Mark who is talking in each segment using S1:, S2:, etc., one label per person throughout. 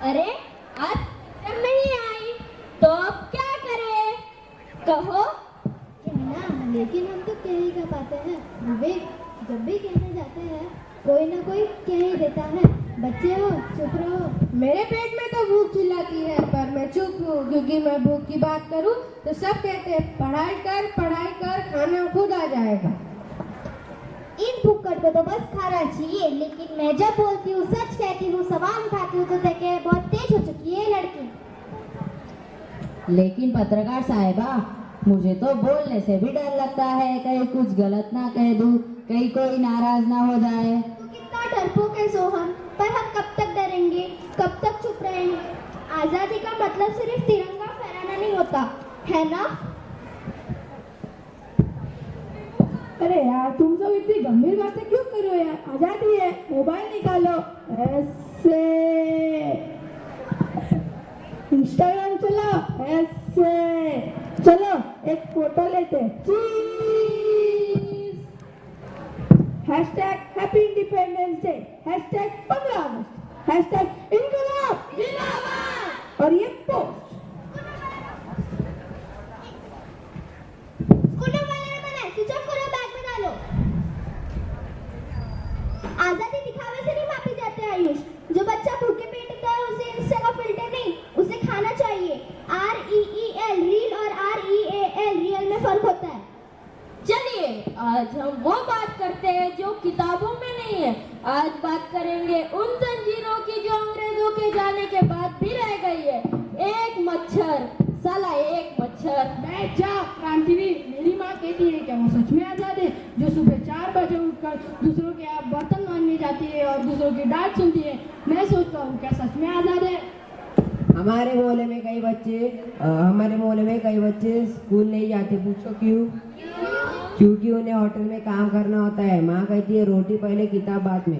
S1: अरे आज जब नहीं आई तो अब क्या करें? कहो।
S2: कहना, लेकिन हम तो कह ही का पाते हैं। विवेक, जब भी कहने जाते हैं कोई ना कोई कह ही देता है, बच्चे हो चुप रहो।
S3: मेरे पेट में तो भूख चिल्लाती है, पर मैं चुप हूँ क्योंकि मैं भूख की बात करूँ तो सब कहते हैं पढ़ाई कर खाना खुद आ जाएगा।
S2: इन भूखड़ को तो बस खाना चाहिए, लेकिन मैं जब बोलती हूँ, सच कहती हूँ, सवाल उठाती हूँ तो देखे बहुत तेज हो चुकी है लड़की।
S4: लेकिन पत्रकार साहिबा, मुझे तो बोलने से भी डर लगता है, कहीं कुछ गलत ना कह दूं, कहीं कोई नाराज ना हो जाए।
S2: तो कितना डरपोक है सोहम, पर हम कब तक डरेंगे, कब तक चुप रहेंगे? आजादी का मतलब सिर्फ तिरंगा फहराना नहीं होता है ना?
S3: अरे यार, तुम सब इतनी गंभीर बातें क्यों कर रहे हो यार? आजादी है, मोबाइल निकालो, ऐसे इंस्टाग्राम चलाओ, ऐसे चलो एक फोटो लेते हैं। Hashtag happy independence day, hashtag 15 अगस्त, हैशटैग इनकलाब जिंदाबाद। और ये पोस्ट
S2: आजादी दिखावे से नहीं मापी जाते आयुष। जो बच्चा भूखे पेट होता है उसे इंस्टा का फिल्टर नहीं, उसे खाना चाहिए। REEL रील और REAL रियल में फर्क होता है।
S1: चलिए आज हम वो बात करते हैं जो किताबों में नहीं है। आज बात करेंगे उन जंजीरों की जो अंग्रेजों के जाने के बाद भी रह गई है। एक मच्छर, साला एक मच्छर।
S3: मैं जा क्रांतिवीर, मेरी माँ कहती है क्या वो सच में आजाद है, जो सुबह 4 बजे उठकर दूसरों के आप बर्तन मांजने जाती है और दूसरों की डांट सुनती है। मैं सोचता हूँ क्या सच में आजाद है?
S5: हमारे मोहल्ले में कई बच्चे स्कूल नहीं जाते। पूछो क्यों? क्योंकि उन्हें होटल में काम करना होता है। माँ कहती है रोटी पहले किताब बाद में।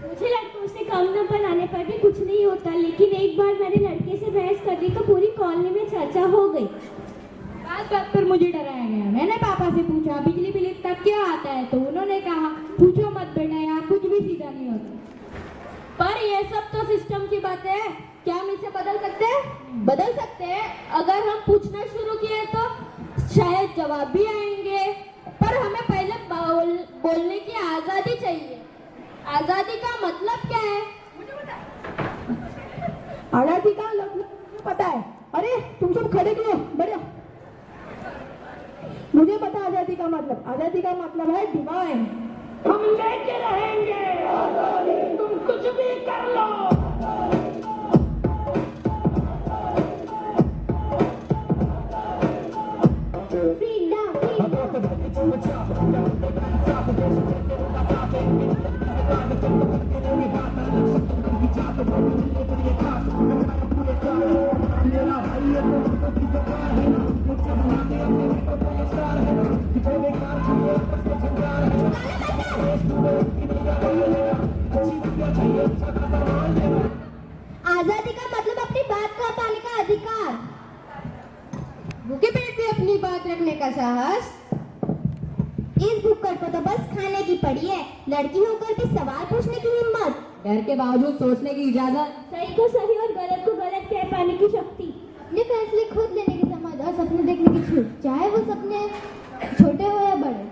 S2: मुझे लड़कों से कम न बनाने पर भी कुछ नहीं होता, लेकिन एक बार मैंने लड़के से बहस कर दी तो पूरी कॉलोनी में चर्चा हो गई।
S3: बात बात पर मुझे डराया गया। मैंने पापा से पूछा बिजली बिल इतना क्यों आता है, तो उन्होंने कहा पूछो मत बेटा, यहाँ कुछ भी सीधा नहीं होता।
S1: पर ये सब तो सिस्टम की बातें है, क्या हम इसे बदल सकते हैं? बदल सकते हैं। अगर हम पूछना शुरू किए तो शायद जवाब भी आएंगे, पर हमें पहले बोलने की आजादी चाहिए। आजादी का मतलब क्या है?
S3: आजादी का मतलब पता है? अरे तुम सब खड़े क्यों? बढ़िया, मुझे पता आजादी का मतलब। आजादी का मतलब है डिवाइन। हम लेके रहेंगे, तुम कुछ भी कर लो।
S2: आजादी का मतलब अपनी बात का पाने का अधिकार।
S3: भूखे पेट में अपनी बात रखने का साहस।
S2: इस भुक्कड़ को तो बस खाने की पड़ी है, लड़की होकर भी सवाल पूछने की हिम्मत,
S4: डर के बावजूद सोचने की इजाजत,
S2: सही को सही और गलत को गलत कह पाने की शक्ति, अपने फैसले खुद लेने की समझ और सपने देखने की छूट, चाहे वो सपने छोटे हो या बड़े।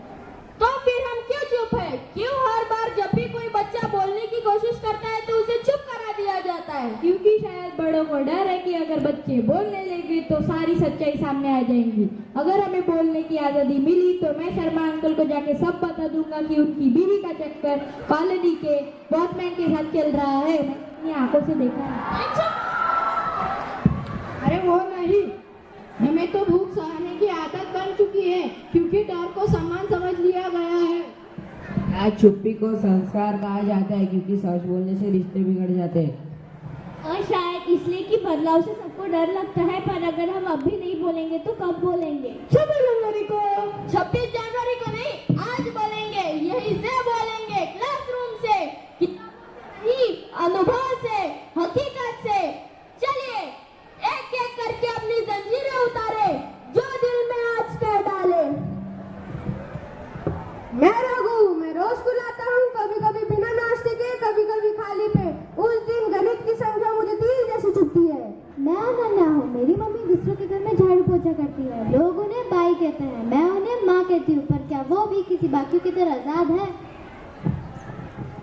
S1: तो फिर हम क्यों चुप है? क्यों हर बार जब भी कोई बच्चा बोलने की कोशिश करता है तो उसे चुप करा दिया जाता है?
S3: क्योंकि शायद बड़ों को डर है कि अगर बच्चे बोलने लगे तो सारी सच्चाई सामने आ जाएंगी। अगर हमें बोलने की आजादी मिली तो मैं शर्मा अंकल को जाके सब बता दूंगा कि उनकी बीवी का चक्कर कॉलोनी के वॉचमैन के साथ चल रहा है। मैं अपनी आंखों से देखा है। अरे वो नहीं, हमें तो भूख सहने की आदत बन चुकी है क्योंकि डर को सम्मान समझ लिया गया है।
S5: आज चुप्पी को संस्कार कहा जाता है क्योंकि सच बोलने से रिश्ते बिगड़ जाते हैं।
S2: और शायद इसलिए कि बदलाव से सबको डर लगता है, पर अगर हम अभी नहीं बोलेंगे तो कब बोलेंगे?
S1: 26 जनवरी को। 26 जनवरी को नहीं, आज बोलेंगे, यहीं से बोलेंगे, क्लासरूम से, अनुभव से, हकीकत से। चलिए एक एक करके अपनी जंजीरें उतारे, जो दिल में आज कह डाले।
S3: मैं रघु, मैं रोज स्कूल आता हूँ, कभी कभी बिना नाश्ते के, कभी कभी खाली पे। उस दिन गणित की संख्या मुझे
S2: ऐसे करती है? लोग उन्हें बाई कहते हैं, मैं उन्हें माँ कहती हूँ, पर क्या वो भी किसी बाकी की तरह आजाद है?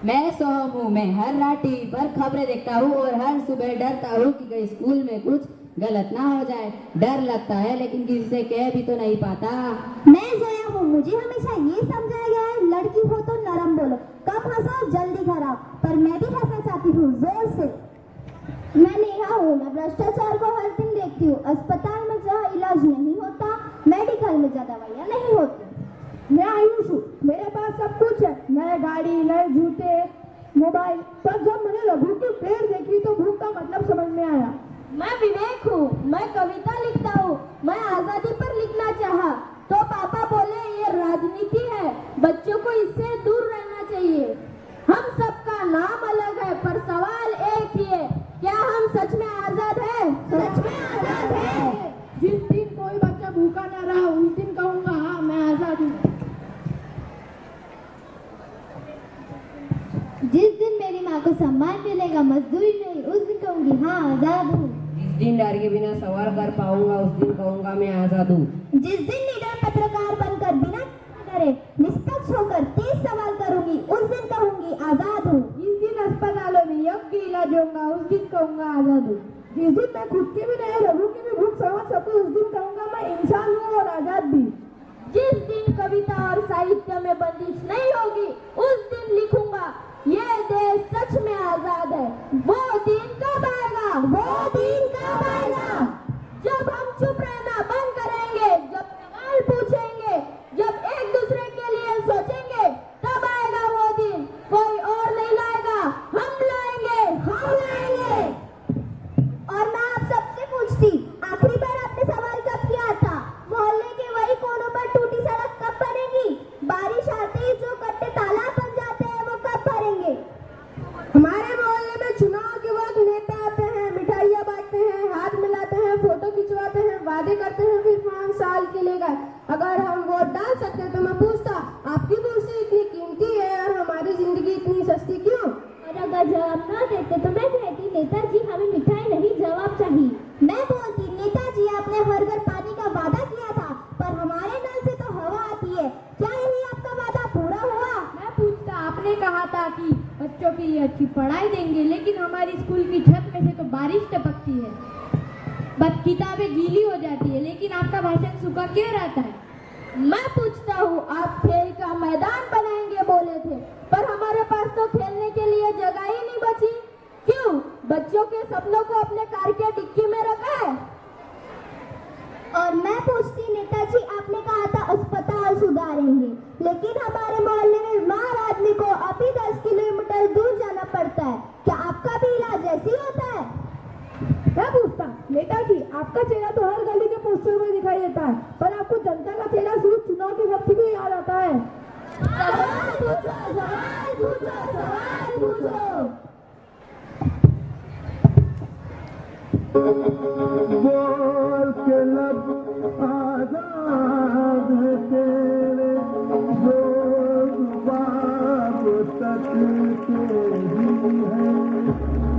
S4: मैं सोहम हूँ, मैं हर रात टीवी पर खबरें देखता हूँ और हर सुबह डरता हूँ कि कहीं स्कूल में कुछ गलत ना हो जाए। डर लगता है लेकिन किसी से कह भी तो नहीं पाता।
S2: मैं जोया हूँ, मुझे हमेशा ये समझाया गया है लड़की हो तो नरम बोलो, कम हंसो जल्दी खराब, पर मैं भी हंसना चाहती हूँ जोर से। मैं नेहा हूँ, मैं भ्रष्टाचार को हर दिन देखती हूँ। अस्पताल में जहाँ इलाज नहीं होता, मेडिकल में ज्यादा दवाइयाँ नहीं होती।
S3: मैं आयुष हूँ, मेरे पास सब कुछ है, नए गाड़ी, नए जूते, मोबाइल, पर जब मैंने रघु की पेड़ देखी तो भूख का मतलब समझ में आया।
S1: मैं विवेक हूँ, मैं कविता लिखता हूँ, मैं आजादी पर लिखना चाहा तो पापा बोले ये राजनीति है, बच्चों को इससे दूर रहना चाहिए। हम सबका नाम अलग है पर सवाल एक ही है, क्या हम सच में आजाद है? सच में आजाद है।
S3: जिस दिन कोई बच्चा भूखा न रहा उस दिन कहूँगा हाँ मैं आजाद हूँ।
S2: जिस दिन मेरी माँ को सम्मान मिलेगा, मजदूरी नहीं, उस दिन कहूँगी हाँ आजाद हूँ।
S5: जिस दिन डर के बिना सवाल कर पाऊंगा उस दिन कहूंगा मैं आजाद हूँ।
S2: जिस दिन निडर पत्रकार बनकर बिना डरे निष्पक्ष होकर 30 सवाल करूंगी, उस दिन कहूंगी आजाद हूँ।
S3: जिस दिन अस्पतालों में योग्य इलाज होगा उस दिन कहूँगा आजाद हूँ। जिस दिन मैं खुद के भी नहीं रघु की भी भूख समझ सकूँ उस दिन कहूँगा मैं इंसान हूँ और आजाद भी।
S1: जिस दिन कविता और साहित्य में बंदिश नहीं होगी उस दिन लिखूंगा ये देश सच में आजाद है। वो दिन कब आएगा? वो दिन कब आएगा? जब हम चुप रहना बंद करेंगे, जब सवाल पूछेंगे, जब एक दूसरे के लिए सोचेंगे, तब आएगा वो दिन। कोई और नहीं लाएगा, हम लाएंगे, हम लाएंगे।
S2: और मैं आप सबसे पूछती, आखिरी बार आपने सवाल कब किया था? मोहल्ले के वही कोनों पर टूटी सड़क कब बनेगी? बारिश आते ही जो कट्टे तालाब बन जाते हैं वो कब भरेंगे?
S3: हमारे मोहल्ले में चुनाव के वक्त नेता आते हैं, मिठाइयाँ बांटते हैं, हाथ मिलाते हैं, फोटो खिंचवाते हैं, वादे करते हैं, फिर 5 साल के लिए गए। अगर हम वोट डाल सकते तो मैं पूछता आपकी कुर्सी इतनी कीमती है और हमारी जिंदगी इतनी सस्ती क्यों?
S2: और अगर जवाब ना देते तो मैं कहती नेताजी हमें मिठाई नहीं जवाब चाहिए। मैं बोलती नेताजी आपने हर घर पानी का वादा किया था, पर हमारे नल से तो हवा आती है, क्या यही आपका वादा पूरा हुआ?
S3: मैं पूछता आपने कहा था कि बच्चों के लिए अच्छी पढ़ाई देंगे, लेकिन हमारी स्कूल की छत में से तो बारिश टपकती है, बस किताबें गीली हो जाती है, लेकिन आपका भाषण सूखा क्यों रहता है?
S1: मैं पूछता हूँ आप खेल का मैदान बनाएंगे बोले थे, पर हमारे पास तो खेलने के लिए जगह ही नहीं बची। क्यों? बच्चों के सपनों को अपने कार के डिक्की में रखा है।
S2: और मैं पूछती नेताजी आपने कहा था अस्पताल सुधारेंगे, लेकिन हमारे मोहल्ले में बीमार आदमी को अभी 10 किलोमीटर दूर जाना पड़ता है, क्या आपका भी इलाज ऐसे ही होता है?
S3: मैं पूछता नेताजी आपका चेहरा तो हर गली के पोस्टर में दिखाई देता है, पर आपको जनता का चेहरा सिर्फ चुनाव के वक्त ही याद आता है।
S2: सवाल पूछो, सवाल पूछो, सवाल पूछो।
S6: बोल के लब आजाद है तेरे, जो बाप तक के ही है।